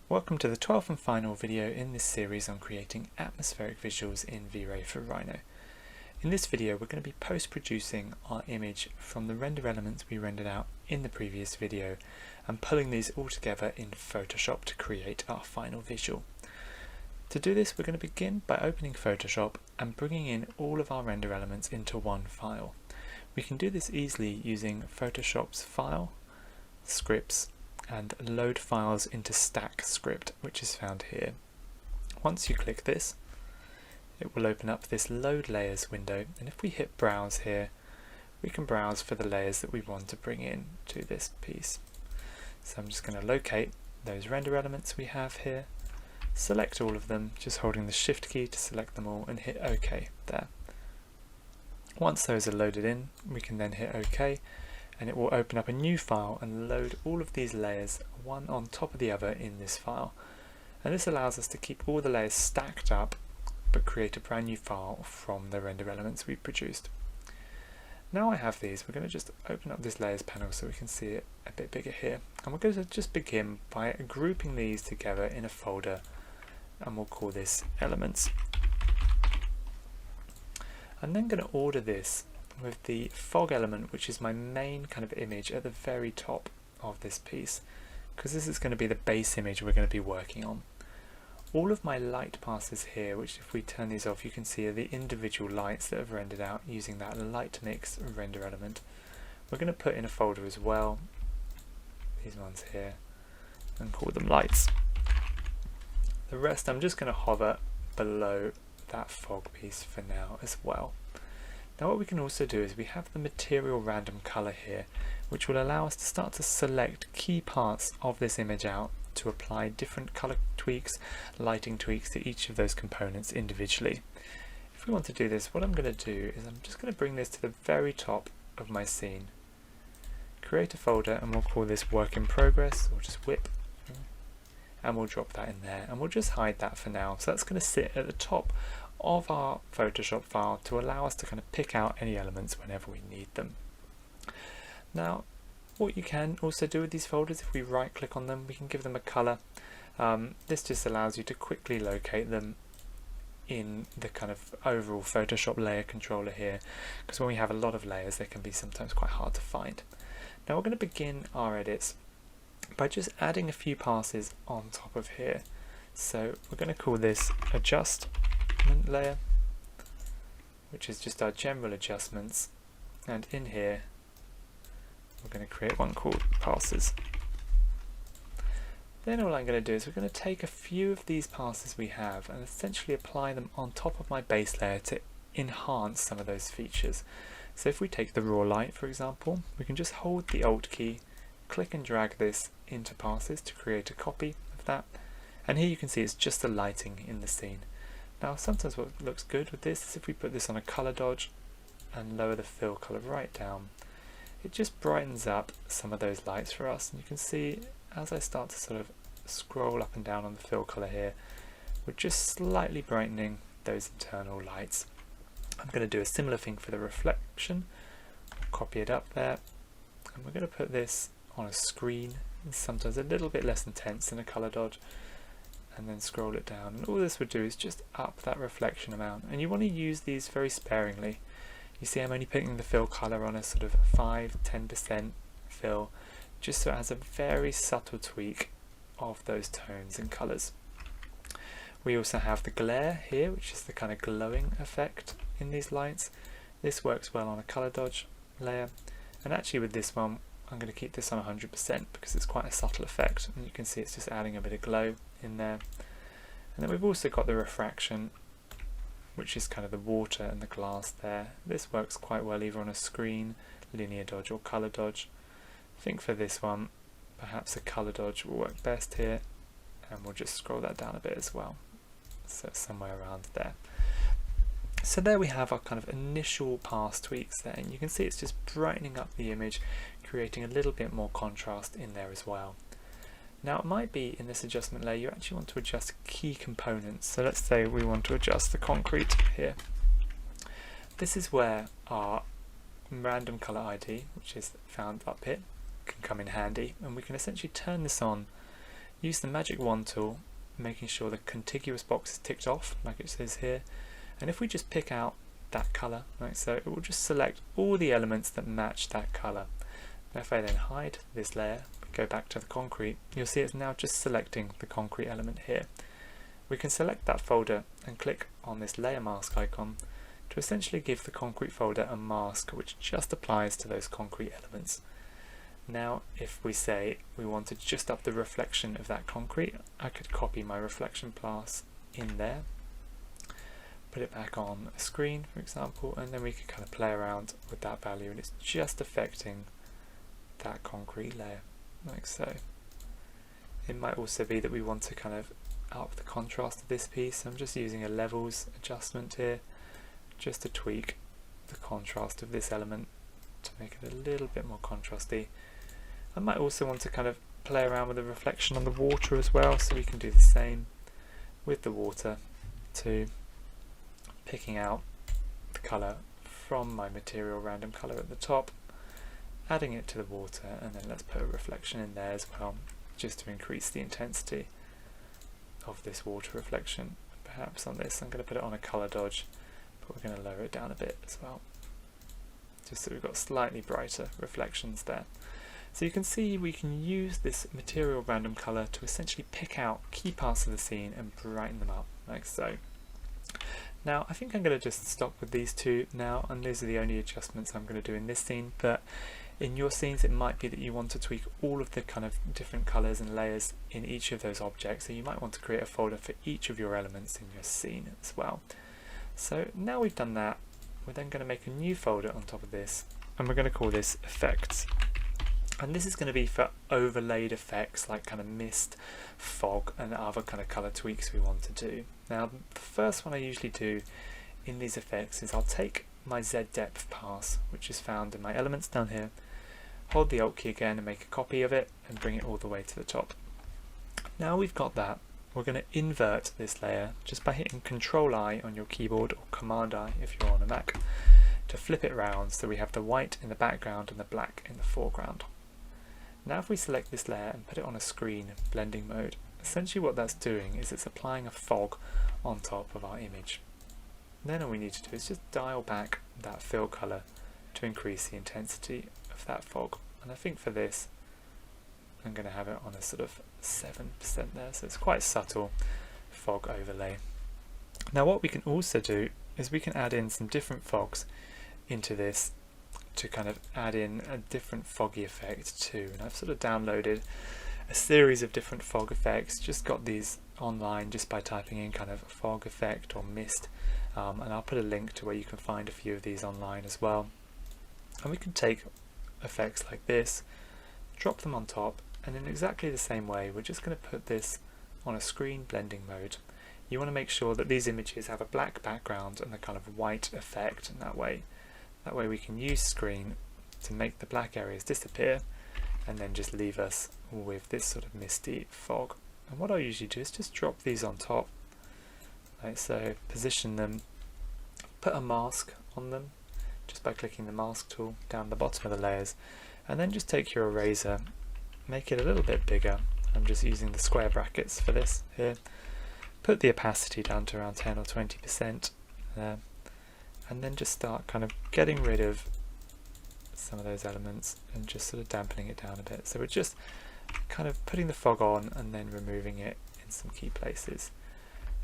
Welcome to the 12th and final video in this series on creating atmospheric visuals in VRay for Rhino. In this video we're going to be post-producing our image from the render elements we rendered out in the previous video and pulling these all together in Photoshop to create our final visual. To do this we're going to begin by opening Photoshop and bringing in all of our render elements into one file. We can do this easily using Photoshop's File, Scripts, and Load Files into Stack script, which is found here. Once you click this, it will open up this Load Layers window, and if we hit Browse here, we can browse for the layers that we want to bring in to this piece. So I'm just going to locate those render elements we have here, select all of them, just holding the Shift key to select them all, and hit OK there. Once those are loaded in, we can then hit OK, and it will open up a new file and load all of these layers one on top of the other in this file. And this allows us to keep all the layers stacked up but create a brand new file from the render elements we produced. Now I have these, we're going to just open up this layers panel so we can see it a bit bigger here, and we're going to just begin by grouping these together in a folder, and we'll call this elements. I'm then going to order this with the fog element, which is my main kind of image, at the very top of this piece, because this is going to be the base image we're going to be working on. All of my light passes here, which if we turn these off you can see are the individual lights that have rendered out using that light mix render element. We're going to put in a folder as well, these ones here, and call them lights. The rest I'm just going to hover below that fog piece for now as well. Now what we can also do is we have the material random color here, which will allow us to start to select key parts of this image out to apply different color tweaks, lighting tweaks to each of those components individually. If we want to do this, what I'm going to do is I'm just going to bring this to the very top of my scene, create a folder, and we'll call this work in progress, or just whip, and we'll drop that in there, and we'll just hide that for now. So that's going to sit at the top of our Photoshop file to allow us to kind of pick out any elements whenever we need them. Now what you can also do with these folders, if we right click on them, we can give them a color. This just allows you to quickly locate them in the kind of overall Photoshop layer controller here, because when we have a lot of layers they can be sometimes quite hard to find. Now we're going to begin our edits by just adding a few passes on top of here. So we're going to call this adjust layer, which is just our general adjustments, and in here we're going to create one called passes. Then all I'm going to do is we're going to take a few of these passes we have and essentially apply them on top of my base layer to enhance some of those features. So if we take the raw light for example, we can just hold the Alt key, click and drag this into passes to create a copy of that, and here you can see it's just the lighting in the scene. Now sometimes what looks good with this is if we put this on a color dodge and lower the fill color right down, it just brightens up some of those lights for us, and you can see as I start to sort of scroll up and down on the fill color here, we're just slightly brightening those internal lights. I'm going to do a similar thing for the reflection, copy it up there, and we're going to put this on a screen, sometimes a little bit less intense than a color dodge, and then scroll it down, and all this would do is just up that reflection amount, and you want to use these very sparingly. You see I'm only putting the fill color on a sort of 5-10% fill, just so it has a very subtle tweak of those tones and colors. We also have the glare here, which is the kind of glowing effect in these lights. This works well on a color dodge layer, and actually with this one I'm going to keep this on 100% because it's quite a subtle effect, and you can see it's just adding a bit of glow in there. And then we've also got the refraction, which is kind of the water and the glass there. This works quite well either on a screen, linear dodge, or color dodge. I think for this one perhaps a color dodge will work best here, and we'll just scroll that down a bit as well, so somewhere around there. So there we have our kind of initial pass tweaks there, and you can see it's just brightening up the image, creating a little bit more contrast in there as well. Now it might be in this adjustment layer you actually want to adjust key components. So let's say we want to adjust the concrete here. This is where our random color ID, which is found up here, can come in handy, and we can essentially turn this on use the magic wand tool, making sure the contiguous box is ticked off like it says here, and if we just pick out that colour, like so, it will just select all the elements that match that colour. Now if I then hide this layer, go back to the concrete, you'll see it's now just selecting the concrete element here. We can select that folder and click on this layer mask icon to essentially give the concrete folder a mask which just applies to those concrete elements. Now if we say we want to just up the reflection of that concrete, I could copy my reflection class in there, put it back on a screen for example, and then we could kind of play around with that value, and it's just affecting that concrete layer like so. It might also be that we want to kind of up the contrast of this piece. I'm just using a levels adjustment here just to tweak the contrast of this element to make it a little bit more contrasty. I might also want to kind of play around with the reflection on the water as well, so we can do the same with the water to picking out the colour from my material random colour at the top, adding it to the water, and then let's put a reflection in there as well just to increase the intensity of this water reflection. Perhaps on this I'm going to put it on a colour dodge, but we're going to lower it down a bit as well just so we've got slightly brighter reflections there. So you can see we can use this material random colour to essentially pick out key parts of the scene and brighten them up like so. Now I think I'm going to just stop with these two now, and these are the only adjustments I'm going to do in this scene, but in your scenes it might be that you want to tweak all of the kind of different colours and layers in each of those objects, so you might want to create a folder for each of your elements in your scene as well. So now we've done that, we're then going to make a new folder on top of this, and we're going to call this effects. And this is going to be for overlaid effects like kind of mist, fog, and other kind of colour tweaks we want to do. Now the first one I usually do in these effects is I'll take my Z depth pass, which is found in my elements down here, hold the Alt key again and make a copy of it and bring it all the way to the top. Now we've got that, we're going to invert this layer just by hitting Control I on your keyboard, or Command I if you're on a Mac, to flip it round so we have the white in the background and the black in the foreground. Now if we select this layer and put it on a screen blending mode, essentially what that's doing is it's applying a fog on top of our image. Then all we need to do is just dial back that fill colour to increase the intensity of that fog, and I think for this I'm going to have it on a sort of 7% there, so it's quite subtle fog overlay. Now what we can also do is we can add in some different fogs into this to kind of add in a different foggy effect too, and I've sort of downloaded a series of different fog effects, just got these online just by typing in kind of fog effect or mist, and I'll put a link to where you can find a few of these online as well. And we can take effects like this, drop them on top, and in exactly the same way we're just going to put this on a screen blending mode. You want to make sure that these images have a black background and a kind of white effect, and that way we can use screen to make the black areas disappear and then just leave us with this sort of misty fog. And what I usually do is just drop these on top like so, position them, put a mask on them just by clicking the mask tool down the bottom of the layers, and then just take your eraser, make it a little bit bigger. I'm just using the square brackets for this here, put the opacity down to around 10 or 20% there, and then just start kind of getting rid of some of those elements and just sort of dampening it down a bit. So we're just kind of putting the fog on and then removing it in some key places.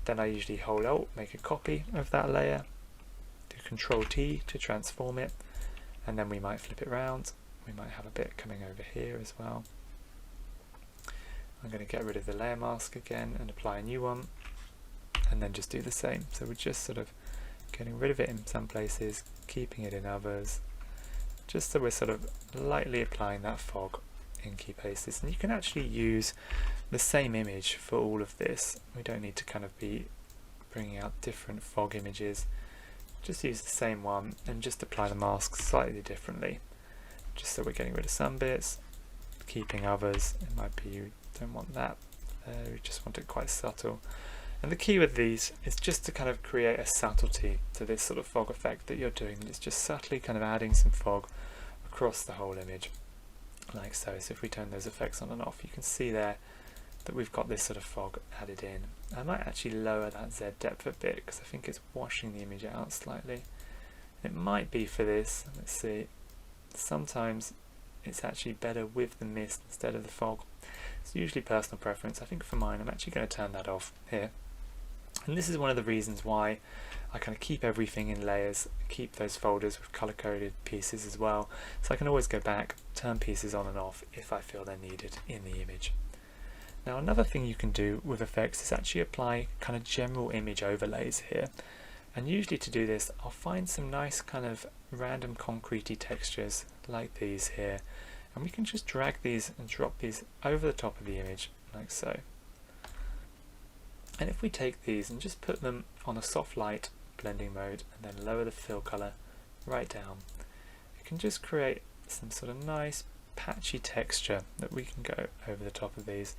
Then I usually hold Alt, make a copy of that layer, do Control T to transform it, and then we might flip it around. We might have a bit coming over here as well. I'm going to get rid of the layer mask again and apply a new one, and then just do the same. So we're just sort of getting rid of it in some places, keeping it in others, just so we're sort of lightly applying that fog in key places. And you can actually use the same image for all of this. We don't need to kind of be bringing out different fog images, just use the same one and just apply the mask slightly differently, just so we're getting rid of some bits, keeping others. It might be you don't want that there, we just want it quite subtle. And the key with these is just to kind of create a subtlety to this sort of fog effect that you're doing. It's just subtly kind of adding some fog across the whole image, like so. So if we turn those effects on and off, you can see there that we've got this sort of fog added in. I might actually lower that Z depth a bit because I think it's washing the image out slightly. It might be for this, let's see, sometimes it's actually better with the mist instead of the fog. It's usually personal preference. I think for mine I'm actually going to turn that off here. And this is one of the reasons why I kind of keep everything in layers, keep those folders with color coded pieces as well, so I can always go back, turn pieces on and off if I feel they're needed in the image. Now another thing you can do with effects is actually apply kind of general image overlays here. And usually to do this I'll find some nice kind of random concretey textures like these here, and we can just drag these and drop these over the top of the image like so. And if we take these and just put them on a soft light blending mode and then lower the fill color right down, it can just create some sort of nice patchy texture that we can go over the top of these.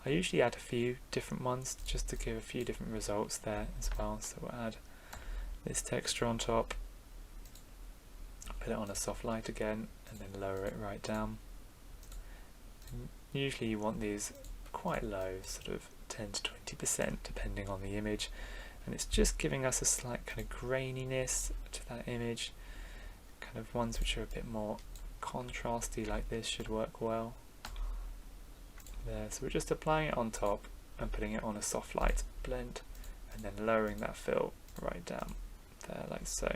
I usually add a few different ones just to give a few different results there as well. So we'll add this texture on top, put it on a soft light again, and then lower it right down. And usually you want these quite low, sort of 10 to 20% depending on the image, and it's just giving us a slight kind of graininess to that image. Kind of ones which are a bit more contrasty like this should work well there. So we're just applying it on top and putting it on a soft light blend and then lowering that fill right down there like so.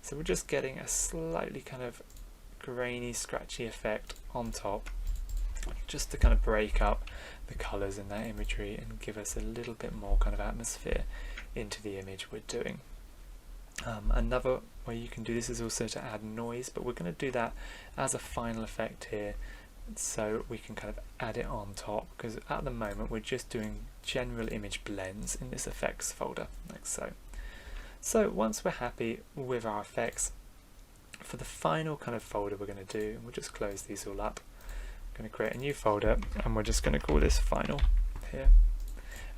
So we're just getting a slightly kind of grainy, scratchy effect on top, just to kind of break up the colours in that imagery and give us a little bit more kind of atmosphere into the image we're doing. Another way you can do this is also to add noise, but we're going to do that as a final effect here, so we can kind of add it on top, because at the moment we're just doing general image blends in this effects folder like so. So once we're happy with our effects, for the final kind of folder we're going to do, we'll just close these all up. Going to create a new folder and we're just going to call this final here,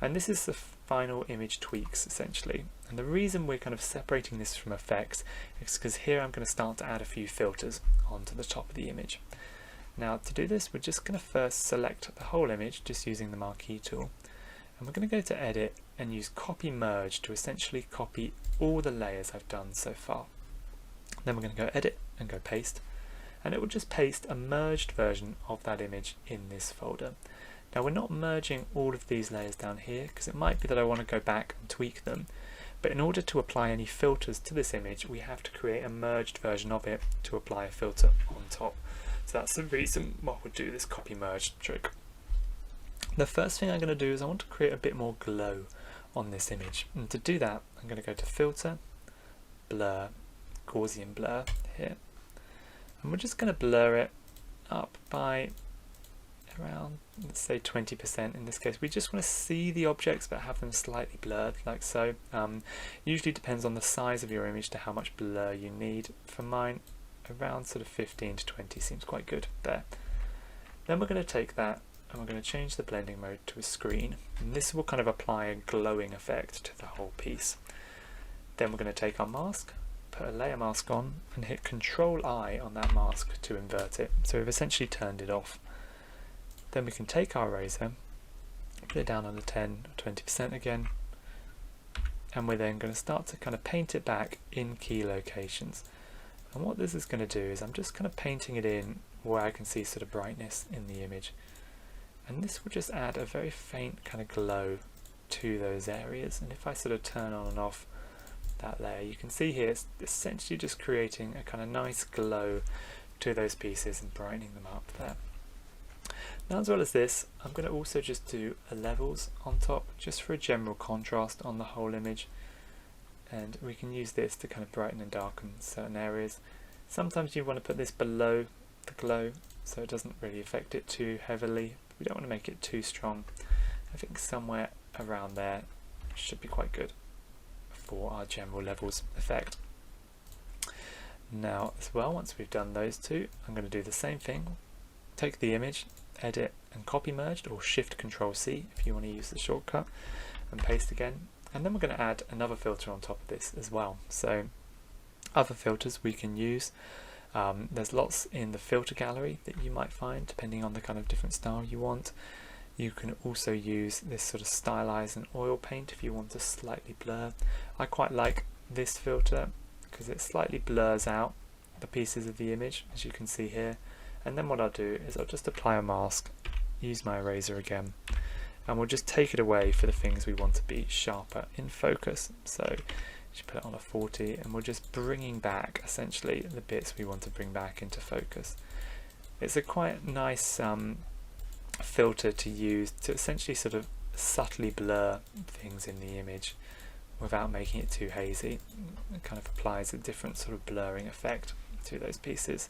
and this is the final image tweaks essentially. And the reason we're kind of separating this from effects is because here I'm going to start to add a few filters onto the top of the image. Now to do this we're just going to first select the whole image just using the marquee tool, and we're going to go to edit and use copy merge to essentially copy all the layers I've done so far. Then we're going to go edit and go paste, and it will just paste a merged version of that image in this folder. Now we're not merging all of these layers down here because it might be that I want to go back and tweak them, but in order to apply any filters to this image we have to create a merged version of it to apply a filter on top. So that's the reason why we'll do this copy merge trick. The first thing I'm going to do is I want to create a bit more glow on this image, and to do that I'm going to go to filter, blur, Gaussian blur here, and we're just going to blur it up by around, let's say 20% in this case. We just want to see the objects but have them slightly blurred like so. Usually depends on the size of your image to how much blur you need. For mine around sort of 15 to 20 seems quite good there. Then we're going to take that and we're going to change the blending mode to a screen, and this will kind of apply a glowing effect to the whole piece. Then we're going to take our mask, put a layer mask on and hit Control I on that mask to invert it. So we've essentially turned it off. Then we can take our razor, put it down on the 10 or 20% again, and we're then going to start to kind of paint it back in key locations. And what this is going to do is I'm just kind of painting it in where I can see sort of brightness in the image, and this will just add a very faint kind of glow to those areas. And if I sort of turn on and off that layer, you can see here it's essentially just creating a kind of nice glow to those pieces and brightening them up there. Now as well as this, I'm going to also just do a levels on top just for a general contrast on the whole image, and we can use this to kind of brighten and darken certain areas. Sometimes you want to put this below the glow so it doesn't really affect it too heavily. We don't want to make it too strong. I think somewhere around there should be quite good for our general levels effect. Now as well, once we've done those two, I'm going to do the same thing. Take the image, edit and copy merged, or Shift Control C if you want to use the shortcut, and paste again. And then we're going to add another filter on top of this as well. So other filters we can use, there's lots in the filter gallery that you might find depending on the kind of different style you want. You can also use this sort of stylize and oil paint if you want to slightly blur. I quite like this filter because it slightly blurs out the pieces of the image, as you can see here. And then what I'll do is I'll just apply a mask, use my eraser again, and we'll just take it away for the things we want to be sharper in focus. So just put it on a 40 and we're just bringing back essentially the bits we want to bring back into focus. It's a quite nice filter to use to essentially sort of subtly blur things in the image without making it too hazy. It kind of applies a different sort of blurring effect to those pieces,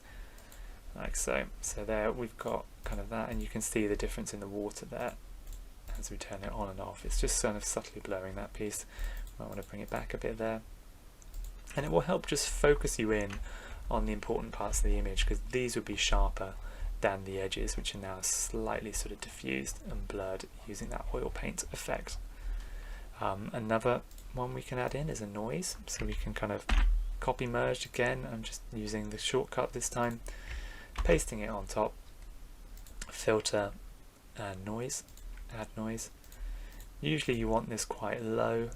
like so. So there we've got kind of that, and you can see the difference in the water there as we turn it on and off. It's just kind of subtly blurring that piece. I want to bring it back a bit there, and it will help just focus you in on the important parts of the image, because these would be sharper than the edges, which are now slightly sort of diffused and blurred using that oil paint effect. Another one we can add in is a noise, so we can kind of copy merge again. I'm just using the shortcut this time, pasting it on top, filter and noise, add noise. Usually you want this quite low.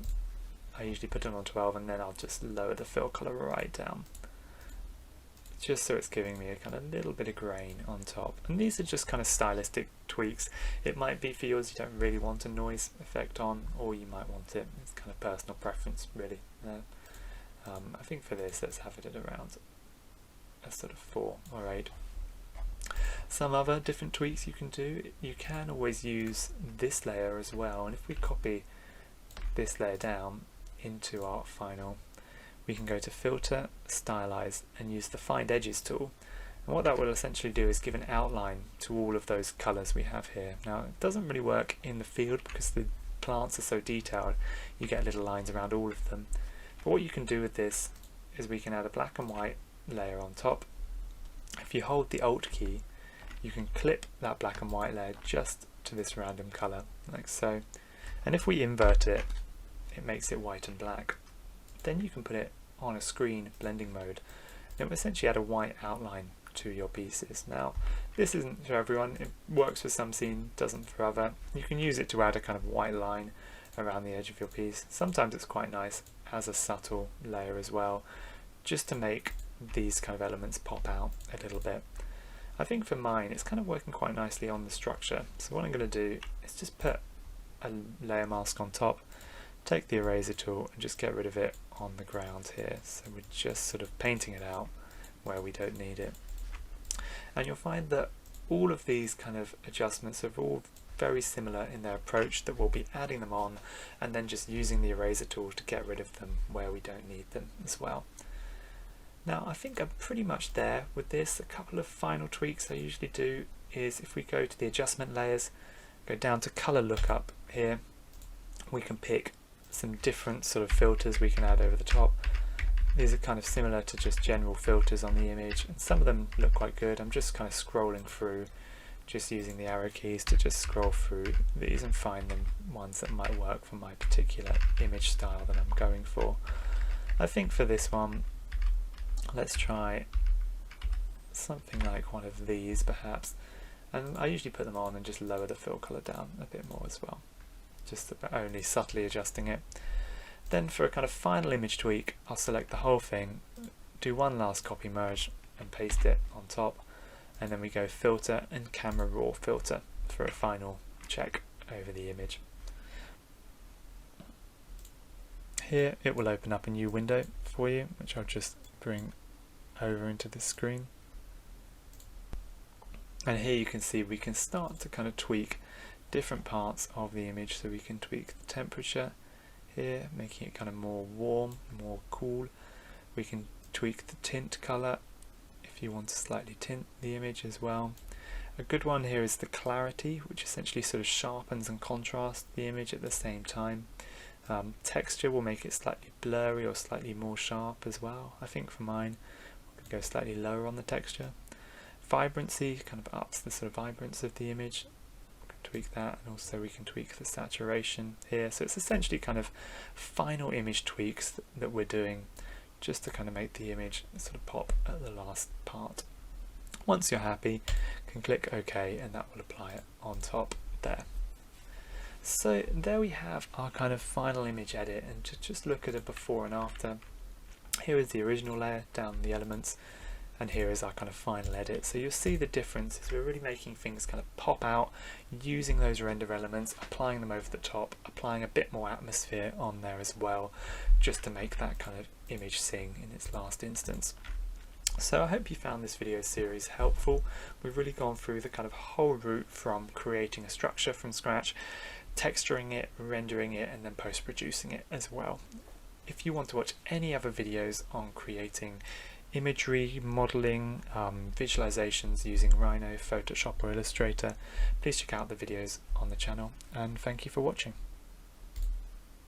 I usually put it on 12 and then I'll just lower the fill color right down, just so it's giving me a kind of little bit of grain on top. And these are just kind of stylistic tweaks. It might be for yours you don't really want a noise effect on, or you might want it. It's kind of personal preference really. I think for this, let's have it at around a sort of 4 or 8. Some other different tweaks you can do, you can always use this layer as well, and if we copy this layer down into our final, we can go to Filter, Stylize, and use the Find Edges tool. And what that will essentially do is give an outline to all of those colours we have here. Now, it doesn't really work in the field because the plants are so detailed, you get little lines around all of them. But what you can do with this is we can add a black and white layer on top. If you hold the Alt key, you can clip that black and white layer just to this random colour, like so. And if we invert it, it makes it white and black. Then you can put it on a screen blending mode. It will essentially add a white outline to your pieces. Now, this isn't for everyone. It works for some scenes, doesn't for other. You can use it to add a kind of white line around the edge of your piece. Sometimes it's quite nice as a subtle layer as well, just to make these kind of elements pop out a little bit. I think for mine, it's kind of working quite nicely on the structure. So what I'm going to do is just put a layer mask on top, take the eraser tool and just get rid of it on the ground here. So we're just sort of painting it out where we don't need it. And you'll find that all of these kind of adjustments are all very similar in their approach, that we'll be adding them on and then just using the eraser tool to get rid of them where we don't need them as well. Now I think I'm pretty much there with this. A couple of final tweaks I usually do is if we go to the adjustment layers, go down to color lookup here, we can pick some different sort of filters we can add over the top. These are kind of similar to just general filters on the image, and some of them look quite good. I'm just kind of scrolling through, just using the arrow keys to just scroll through these and find them ones that might work for my particular image style that I'm going for. I think for this one, let's try something like one of these perhaps, and I usually put them on and just lower the fill color down a bit more as well, just only subtly adjusting it. Then for a kind of final image tweak, I'll select the whole thing, do one last copy merge and paste it on top, and then we go filter and camera raw filter for a final check over the image. Here it will open up a new window for you, which I'll just bring over into this screen. And here you can see we can start to kind of tweak different parts of the image. So we can tweak the temperature here, making it kind of more warm, more cool. We can tweak the tint color if you want to slightly tint the image as well. A good one here is the clarity, which essentially sort of sharpens and contrasts the image at the same time. Texture will make it slightly blurry or slightly more sharp as well. I think for mine, we could go slightly lower on the texture. Vibrancy kind of ups the sort of vibrance of the image. We can tweak that, and also we can tweak the saturation here. So it's essentially kind of final image tweaks that we're doing just to kind of make the image sort of pop at the last part. Once you're happy, you can click OK, and that will apply it on top there. So there we have our kind of final image edit, and to just look at a before and after. Here is the original layer down the elements, and here is our kind of final edit. So you'll see the difference is we're really making things kind of pop out, using those render elements, applying them over the top, applying a bit more atmosphere on there as well, just to make that kind of image sing in its last instance. So I hope you found this video series helpful. We've really gone through the kind of whole route from creating a structure from scratch, texturing it, rendering it, and then post-producing it as well. If you want to watch any other videos on creating imagery, modeling, visualizations using Rhino, Photoshop or Illustrator, please check out the videos on the channel, and thank you for watching.